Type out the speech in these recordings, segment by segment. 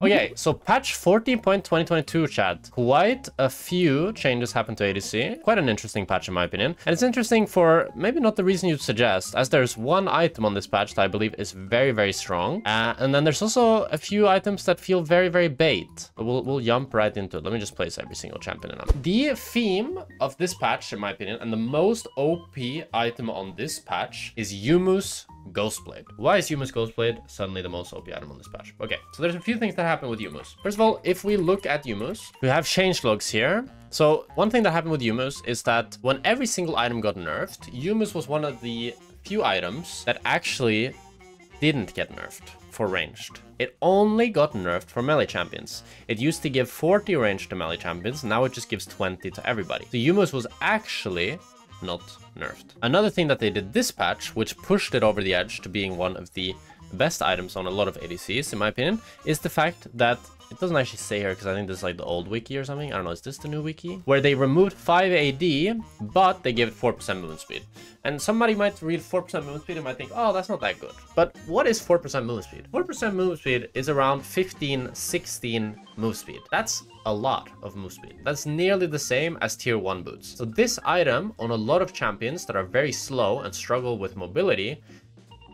Okay, so patch 14.2022 chat. Quite a few changes happened to ADC. Quite an interesting patch in my opinion. And it's interesting for maybe not the reason you'd suggest, as there's one item on this patch that I believe is very, very strong. And then there's also a few items that feel very, very bait. But we'll jump right into it. Let me just place every single champion in them. The theme of this patch, in my opinion, and the most OP item on this patch is Yumu's Ghostblade. Why is Yumu's Ghostblade suddenly the most OP item on this patch? Okay, so there's a few things that happen with Yumu's. First of all, if we look at Yumu's, we have change logs here. So one thing that happened with Yumu's is that when every single item got nerfed, Yumu's was one of the few items that actually didn't get nerfed for ranged. It only got nerfed for melee champions. It used to give 40 range to melee champions, now it just gives 20 to everybody. So Yumu's was actually not nerfed. Another thing that they did this patch, which pushed it over the edge to being one of the best items on a lot of ADCs, in my opinion, is the fact that it doesn't actually say here, because I think this is like the old wiki or something. I don't know, is this the new wiki? Where they removed 5 AD, but they gave it 4% movement speed. And somebody might read 4% movement speed and might think, oh, that's not that good. But what is 4% movement speed? 4% movement speed is around 15, 16 move speed. That's a lot of move speed. That's nearly the same as tier 1 boots. So this item on a lot of champions that are very slow and struggle with mobility,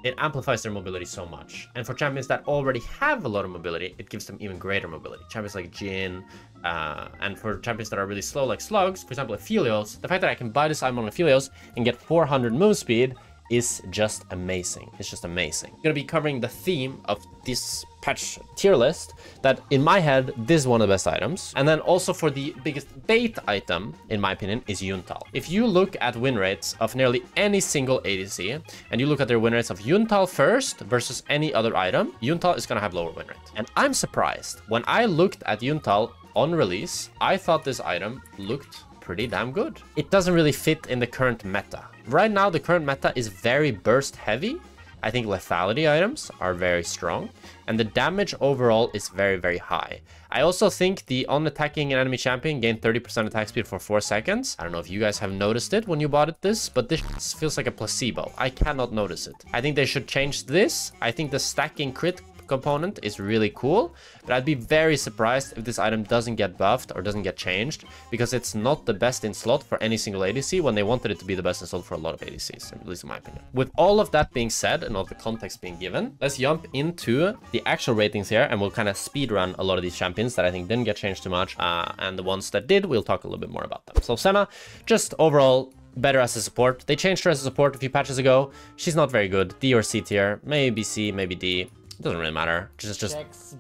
it amplifies their mobility so much. And for champions that already have a lot of mobility, it gives them even greater mobility. Champions like Jhin, and for champions that are really slow like slugs, for example Aphelios, the fact that I can buy this item on Aphelios and get 400 move speed is just amazing. It's just amazing. I'm gonna be covering the theme of this patch tier list, that in my head, this is one of the best items. And then also for the biggest bait item, in my opinion, is Yuntal. If you look at win rates of nearly any single ADC, and you look at their win rates of Yuntal first versus any other item, Yuntal is gonna have lower win rate. And I'm surprised. When I looked at Yuntal on release, I thought this item looked pretty damn good. It doesn't really fit in the current meta. Right now, the current meta is very burst heavy. I think lethality items are very strong, and the damage overall is very, very high. I also think the on-attacking an enemy champion gained 30% attack speed for 4 seconds. I don't know if you guys have noticed it when you bought this, but this feels like a placebo. I cannot notice it. I think they should change this. I think the stacking crit component is really cool, but I'd be very surprised if this item doesn't get buffed or doesn't get changed, because it's not the best in slot for any single ADC when they wanted it to be the best in slot for a lot of ADCs, at least in my opinion. With all of that being said and all the context being given, let's jump into the actual ratings here, and we'll kind of speed run a lot of these champions that I think didn't get changed too much, and the ones that did, we'll talk a little bit more about them. So Senna, just overall better as a support. They changed her as a support a few patches ago. She's not very good. D or C tier, maybe C, maybe D. Doesn't really matter. Just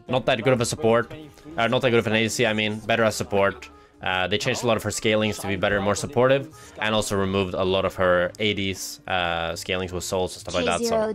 not that good of a support. Not that good of an ADC, I mean. Better as support. They changed a lot of her scalings to be better and more supportive, and also removed a lot of her ADs, scalings with souls and stuff like that, so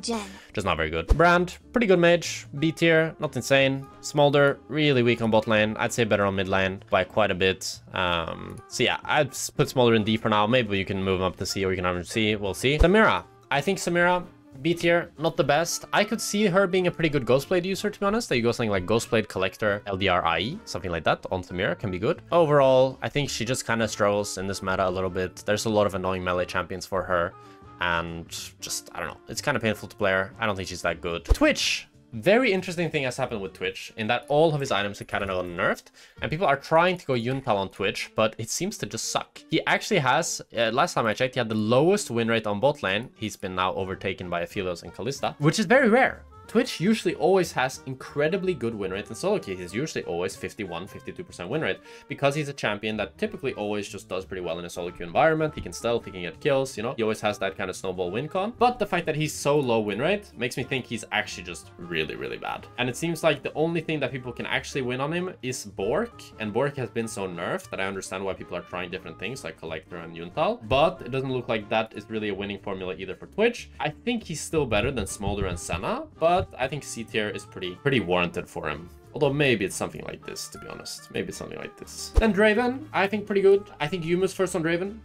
just not very good. Brand, pretty good mage. B tier, not insane. Smolder, really weak on bot lane. I'd say better on mid lane by quite a bit. So yeah, I'd put Smolder in D for now. Maybe you can move him up to C, or you can have him C. We'll see. Samira. I think Samira, B tier, not the best. I could see her being a pretty good Ghostblade user, to be honest. That you go something like Ghostblade Collector, LDR IE, something like that on Samira can be good. Overall, I think she just kind of struggles in this meta a little bit. There's a lot of annoying melee champions for her, and just, I don't know. It's kind of painful to play her. I don't think she's that good. Twitch. Very interesting thing has happened with Twitch, in that all of his items have kind of gotten nerfed, and people are trying to go Yuntal on Twitch, but it seems to just suck. He actually has, last time I checked, he had the lowest win rate on bot lane. He's been now overtaken by Aphelios and Kalista, which is very rare. Twitch usually always has incredibly good win rate in solo queue. He's usually always 51, 52% win rate, because he's a champion that typically always just does pretty well in a solo queue environment. He can stealth, he can get kills, you know, he always has that kind of snowball win con. But the fact that he's so low win rate makes me think he's actually just really, really bad. And it seems like the only thing that people can actually win on him is Bork, and Bork has been so nerfed that I understand why people are trying different things like Collector and Yuntal, but it doesn't look like that is really a winning formula either for Twitch. I think he's still better than Smolder and Senna, but I think C tier is pretty warranted for him. Although maybe it's something like this, to be honest. Maybe it's something like this. Then Draven, I think pretty good. I think Yumu's first on Draven.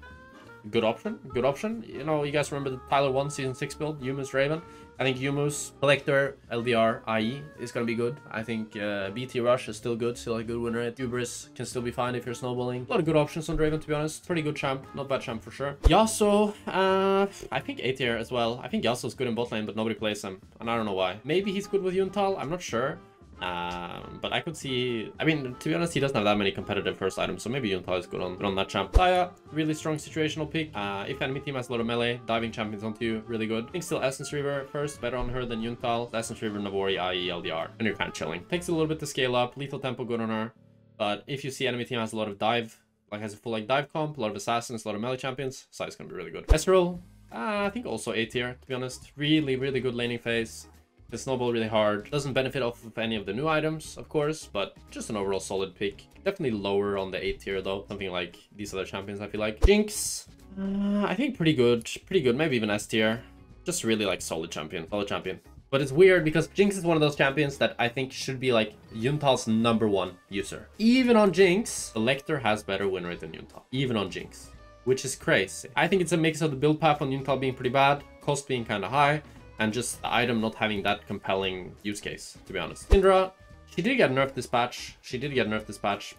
Good option, good option. You know, you guys remember the Tyler 1 Season 6 build, Yumu's Draven. I think Yumu's Collector, LDR, IE is gonna be good. I think BT Rush is still good, still a good win rate. Hubris can still be fine if you're snowballing. A lot of good options on Draven, to be honest. Pretty good champ, not bad champ for sure. Yasuo, I think A tier as well. I think Yasuo's good in bot lane, but nobody plays him, and I don't know why. Maybe he's good with Yuntal, I'm not sure. But I could see, I mean, to be honest, he doesn't have that many competitive first items, so maybe Yuntal is good on that champ. Xayah, really strong situational pick. If enemy team has a lot of melee, diving champions onto you, really good. I think still Essence Reaver first, better on her than Yuntal. Essence Reaver, Navori, IE, LDR, and you're kind of chilling. Takes a little bit to scale up, lethal tempo good on her, but if you see enemy team has a lot of dive, like has a full like dive comp, a lot of assassins, a lot of melee champions, Xayah's gonna be really good. Ezreal, I think also A tier, to be honest. Really, really good laning phase. The snowball really hard. Doesn't benefit off of any of the new items, of course, but just an overall solid pick. Definitely lower on the A tier though. Something like these other champions, I feel like. Jinx, I think pretty good. Pretty good, maybe even S tier. Just really like solid champion. Solid champion. But it's weird because Jinx is one of those champions that I think should be like Yuntal's #1 user. Even on Jinx, the Lecter has better win rate than Yuntal. Even on Jinx, which is crazy. I think it's a mix of the build path on Yuntal being pretty bad, cost being kind of high, and just the item not having that compelling use case, to be honest. Syndra, she did get nerfed this patch.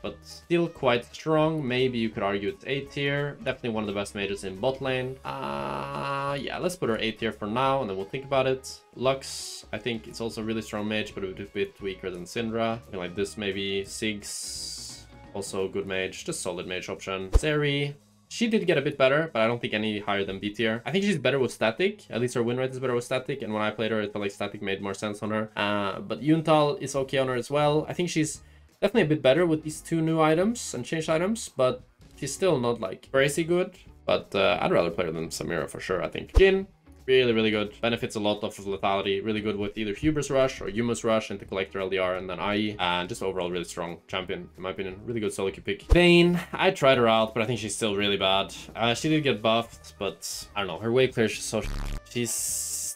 But still quite strong. Maybe you could argue it's A tier. Definitely one of the best mages in bot lane. Yeah, let's put her A tier for now, and then we'll think about it. Lux, I think it's also a really strong mage, but a bit weaker than Syndra. Something like this maybe. Ziggs, also a good mage. Just solid mage option. Zeri, she did get a bit better, but I don't think any higher than B tier. I think she's better with static. At least her win rate is better with static. And when I played her, it felt like static made more sense on her. But Yuntal is okay on her as well. I think she's definitely a bit better with these two new items and changed items, but she's still not like crazy good. But I'd rather play her than Samira for sure, I think. Jhin, really, really good. Benefits a lot of lethality. Really good with either Hubris Rush or Humus Rush into Collector LDR and then IE. And just overall really strong champion, in my opinion. Really good solo queue pick. Vayne, I tried her out, but I think she's still really bad. She did get buffed, but I don't know. Her wave clear is so...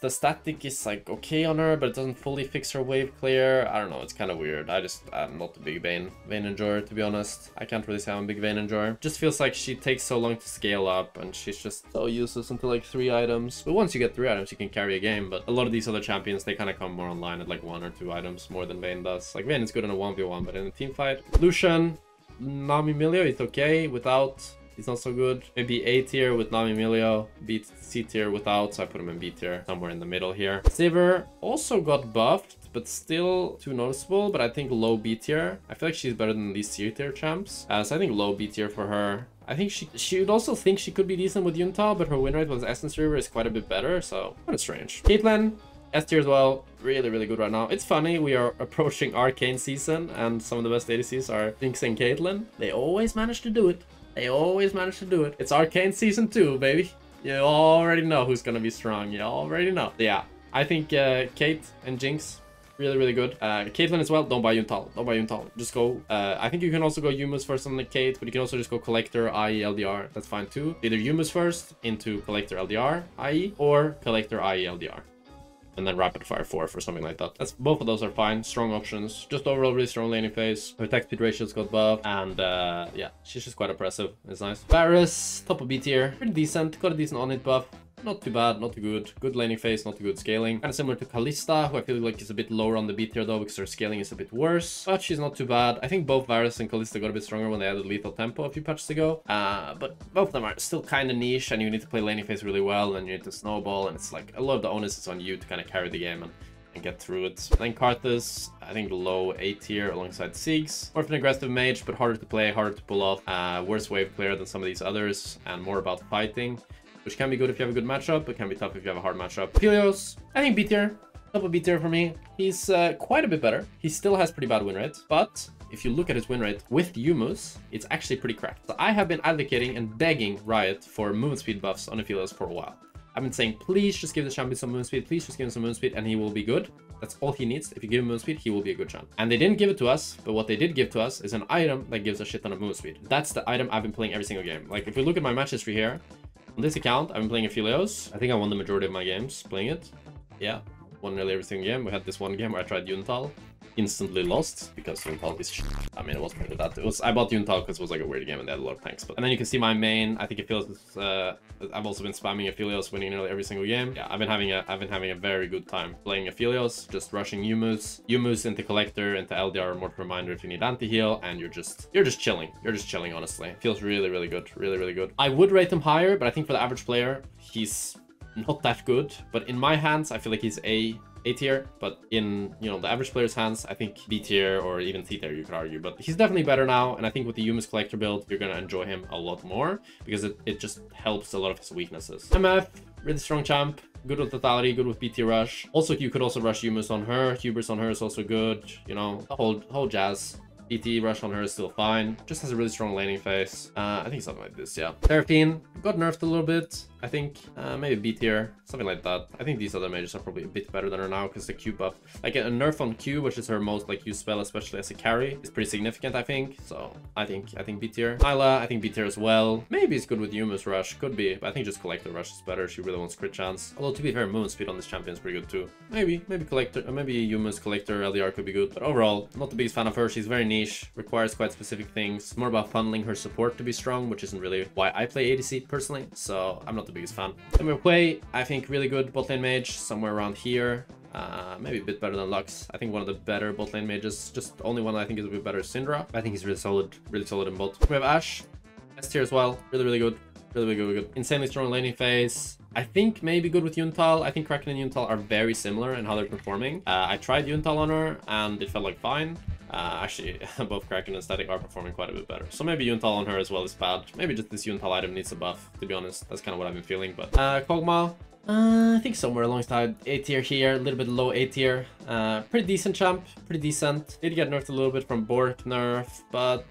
The static is like okay on her, but it doesn't fully fix her wave clear. I don't know, it's kind of weird. I'm not a big Vayne enjoyer, to be honest. I can't really say I'm a big Vayne enjoyer. Just feels like she takes so long to scale up, and she's just so useless until like 3 items. But once you get 3 items, you can carry a game. But a lot of these other champions, they kind of come more online at like 1 or 2 items more than Vayne does. Like Vayne is good in a 1v1, but in a team fight. Lucian, Nami Milio is okay without. He's not so good. Maybe A tier with Nami Milio, C tier without, so I put him in B tier, somewhere in the middle here. Sivir also got buffed, but still too noticeable, but I think low B tier. I feel like she's better than these C tier champs. So I think low B tier for her. I think she would also think she could be decent with Yuntal, but her win rate with Essence Reaver is quite a bit better, so kind of strange. Caitlyn, S tier as well. Really, really good right now. It's funny, we are approaching Arcane season, and some of the best ADCs are Jinx and Caitlyn. They always manage to do it. They always manage to do it. It's Arcane Season 2, baby. You already know who's gonna be strong. You already know. Yeah, I think Kate and Jinx, really, really good. Caitlyn as well, don't buy Yuntal. Don't buy Yuntal. Just go... I think you can also go Humus first on the Kate, but you can also just go Collector, IE, LDR. That's fine too. Either Humus first into Collector, LDR, IE, or Collector, IE, LDR. And then Rapid Fire 4 for something like that. Both of those are fine. Strong options. Just overall really strong laning phase. Her attack speed ratios got buffed. And yeah, she's just quite oppressive. It's nice. Varus, top of B tier. Pretty decent. Got a decent on-hit buff. Not too bad, not too good. Good laning phase, not too good scaling. Kind of similar to Kalista, who I feel like is a bit lower on the B tier though, because her scaling is a bit worse. But she's not too bad. I think both Varus and Kalista got a bit stronger when they added lethal tempo a few patches ago. But both of them are still kind of niche, and you need to play laning phase really well, and you need to snowball, and it's like a lot of the onus is on you to kind of carry the game and get through it. And then Karthus, I think low A tier alongside Ziggs. More of an aggressive mage, but harder to play, harder to pull off. Worse wave clear than some of these others, and more about fighting, which can be good if you have a good matchup, but can be tough if you have a hard matchup. Aphelios, I think B tier. Top of B tier for me. He's quite a bit better. He still has pretty bad win rate, but if you look at his win rate with Humus, it's actually pretty cracked. So I have been advocating and begging Riot for movement speed buffs on Aphelios for a while. I've been saying, please just give the champion some movement speed, please just give him some movement speed, and he will be good. That's all he needs. If you give him movement speed, he will be a good champ. And they didn't give it to us, but what they did give to us is an item that gives a shit ton of movement speed. That's the item I've been playing every single game. Like, if we look at my match history here, on this account, I've been playing Aphelios. I think I won the majority of my games playing it. Yeah, won nearly every single game. We had this one game where I tried Yuntal. Instantly lost because Yuntal is shit. I mean, it wasn't really that. I bought Yuntal because it was like a weird game and they had a lot of tanks. And then you can see my main. I think Aphelios is, I've also been spamming Aphelios, winning nearly every single game. Yeah, I've been having a very good time playing Aphelios, just rushing Humus into Collector, into LDR, more reminder if you need anti-heal, and you're just chilling. You're just chilling, honestly. It feels really, really good. Really, really good. I would rate him higher, but I think for the average player, he's not that good. But in my hands, I feel like he's A A tier, but in, you know, the average player's hands, I think B tier or even C tier, you could argue. But he's definitely better now, and I think with the Yuma's collector build, you're gonna enjoy him a lot more because it just helps a lot of his weaknesses. MF, really strong champ. Good with lethality, good with BT rush. Also, you could also rush Yumus on her. Hubris on her is also good. You know, the whole jazz. BT rush on her is still fine. Just has a really strong laning phase. I think something like this, yeah. Seraphine got nerfed a little bit. I think maybe B tier, something like that. I think these other mages are probably a bit better than her now because the Q buff, like a nerf on Q, which is her most like used spell, especially as a carry, is pretty significant, I think. So I think B tier. Nilah, I think B tier as well. Maybe it's good with Yuma's rush, could be, but I think just collector rush is better. She really wants crit chance. Although to be fair, movement speed on this champion is pretty good too. Maybe collector, maybe Yuma's collector LDR could be good, but overall, not the biggest fan of her. She's very niche, requires quite specific things. More about funneling her support to be strong, which isn't really why I play ADC personally. So I'm not the biggest fan. Then with Hwei, I think really good bot lane mage, somewhere around here. Maybe a bit better than Lux. I think one of the better bot lane mages. Just the only one I think is a bit better is Syndra. I think he's really solid in bot. We have Ashe, S tier as well. Really good. Really good. Insanely strong laning phase. I think maybe good with Yuntal. I think Kraken and Yuntal are very similar in how they're performing. I tried Yuntal on her and it felt like fine. Actually, both Kraken and Static are performing quite a bit better. So maybe Yuntal on her as well is bad. Maybe just this Yuntal item needs a buff, to be honest. That's kind of what I've been feeling. But Kog'Maw, I think somewhere alongside A tier here, a little bit low A tier. Pretty decent champ, pretty decent. Did get nerfed a little bit from Bork nerf, but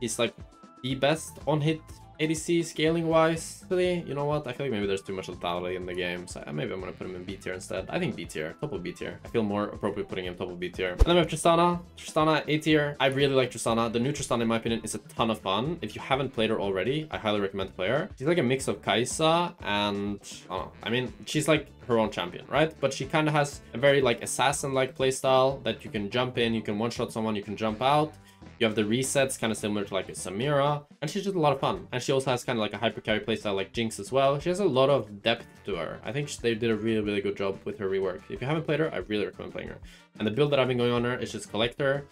he's like the best on hit ADC scaling wise. Really, you know what? I feel like maybe there's too much lethality in the game, so maybe I'm gonna put him in B tier instead. I think B tier, top of B tier. I feel more appropriate putting him top of B tier. And then we have Tristana. Tristana A tier. I really like Tristana. The new Tristana, in my opinion, is a ton of fun. If you haven't played her already, I highly recommend to play her. She's like a mix of Xayah and I mean, she's like her own champion, right? But she kind of has a very like assassin-like playstyle that you can jump in, you can one-shot someone, you can jump out. You have the resets, kind of similar to like a Samira, and she's just a lot of fun. And she also has kind of like a hyper carry playstyle like Jinx as well. She has a lot of depth to her. I think they did a really good job with her rework. If you haven't played her, I really recommend playing her. And the build that I've been going on her is just collector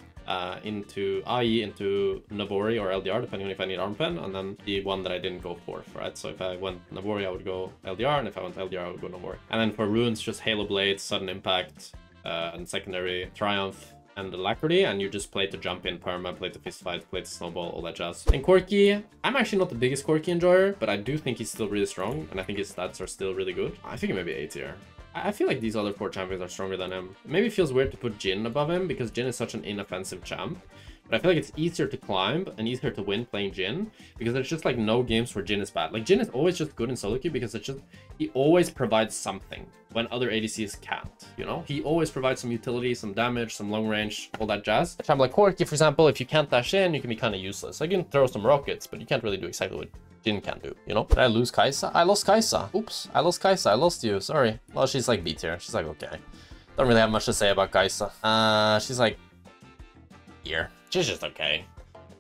into IE, into Navori or LDR, depending on if I need arm pen, and then the one that I didn't go for, right? So if I went Navori, I would go LDR, and if I went LDR, I would go Navori. And then for runes, just Halo Blade, Sudden Impact, and secondary Triumph, and Alacrity, and you just play to jump in perma, play to fist fight, play to snowball, all that jazz. And Corki, I'm actually not the biggest Corki enjoyer, but I do think he's still really strong, and I think his stats are still really good. I think maybe A tier. I feel like these other 4 champions are stronger than him. It maybe feels weird to put Jhin above him, because Jhin is such an inoffensive champ. But I feel like it's easier to climb and easier to win playing Jhin, because there's just like no games where Jhin is bad. Like Jhin is always just good in solo queue because it's just, he always provides something when other ADCs can't, you know? He always provides some utility, some damage, some long range, all that jazz. A champ like Corki, for example, if you can't dash in, you can be kind of useless. Like you can throw some rockets, but you can't really do exactly what Jhin can do, you know? Did I lose Xayah? I lost Xayah. Oops, I lost Xayah. I lost you, sorry. Well, she's like B tier. She's like, okay. Don't really have much to say about Xayah. She's like, here. She's just okay.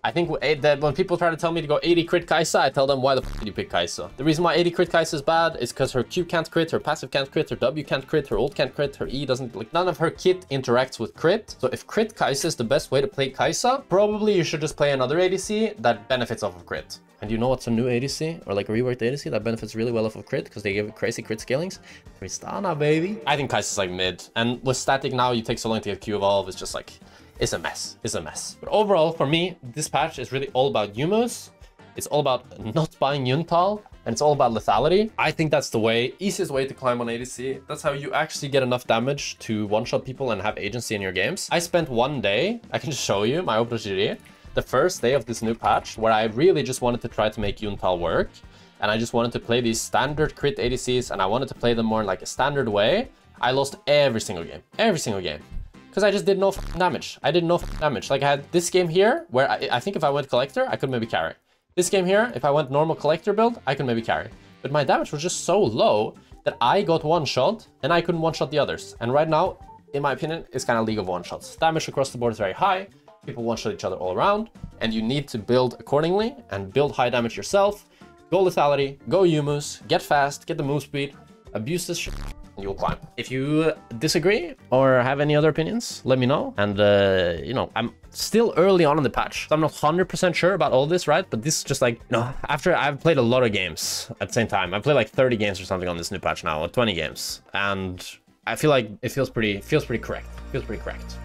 I think that when people try to tell me to go 80 crit Xayah, I tell them, why the f did you pick Xayah? The reason why 80 crit Xayah is bad is because her Q can't crit, her passive can't crit, her W can't crit, her ult can't crit, her E doesn't, like, none of her kit interacts with crit. So if crit Xayah is the best way to play Xayah, probably you should just play another ADC that benefits off of crit. And you know what's a new ADC, or like a reworked ADC that benefits really well off of crit because they give crazy crit scalings? Tristana, baby. I think Xayah's like mid. And with static now, you take so long to get Q evolve, it's just like, it's a mess. It's a mess. But overall, for me, this patch is really all about Yumus. It's all about not buying Yuntal, and it's all about lethality. I think that's the way, easiest way to climb on ADC. That's how you actually get enough damage to one-shot people and have agency in your games. I spent one day, I can just show you my Opera, the first day of this new patch, where I really just wanted to try to make Yuntal work. And I just wanted to play these standard crit ADCs, and I wanted to play them more in like a standard way. I lost every single game. Every single game. Because I just did no damage. I did no damage. Like I had this game here, where I think if I went collector, I could maybe carry. This game here, if I went normal collector build, I could maybe carry. But my damage was just so low that I got one shot and I couldn't one shot the others. And right now, in my opinion, it's kind of league of one shots. Damage across the board is very high. People one shot each other all around, and you need to build accordingly and build high damage yourself. Go lethality, go Yumus, get fast, get the move speed, abuse this shit, and you'll climb. If you disagree or have any other opinions, let me know. And you know, I'm still early on in the patch, so I'm not 100% sure about all this, right? But this is just like, you know, after I've played a lot of games at the same time. I played like 30 games or something on this new patch now, or 20 games, and I feel like it feels pretty correct. Feels pretty correct.